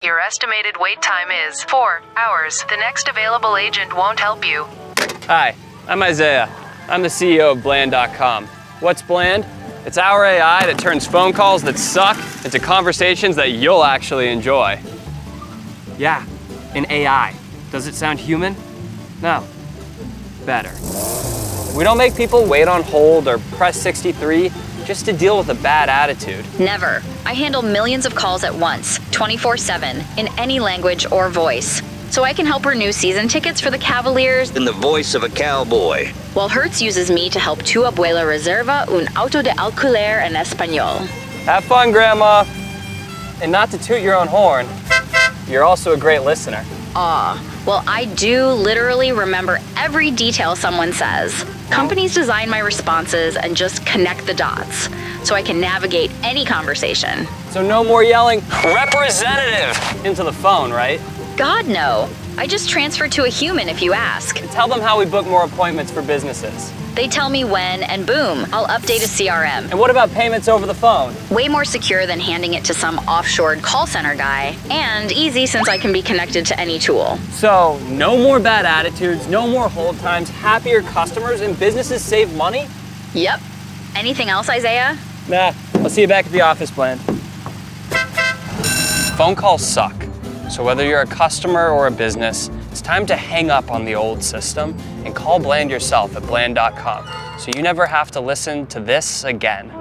Your estimated wait time is 4 hours. The next available agent won't help you. Hi, I'm Isaiah. I'm the CEO of Bland.com. What's Bland? It's our AI that turns phone calls that suck into conversations that you'll actually enjoy. Yeah, an AI. Does it sound human? No. Better. We don't make people wait on hold or press 63 just to deal with a bad attitude. Never. I handle millions of calls at once, 24/7, in any language or voice. So I can help renew season tickets for the Cavaliers in the voice of a cowboy. while Hertz uses me to help tu abuela reserva un auto de alquiler en español. Have fun, Grandma. And not to toot your own horn, you're also a great listener. Well, I do literally remember every detail someone says. Companies design my responses and just connect the dots so I can navigate any conversation. So no more yelling, representative, into the phone, right? God, no. I just transfer to a human if you ask. Tell them how we book more appointments for businesses. They tell me when, and boom, I'll update a CRM. And what about payments over the phone? Way more secure than handing it to some offshored call center guy, and easy since I can be connected to any tool. So, no more bad attitudes, no more hold times, happier customers, and businesses save money? Yep. Anything else, Isaiah? Nah, I'll see you back at the office, Bland. Phone calls suck. So whether you're a customer or a business, it's time to hang up on the old system and call Bland yourself at Bland.com so you never have to listen to this again.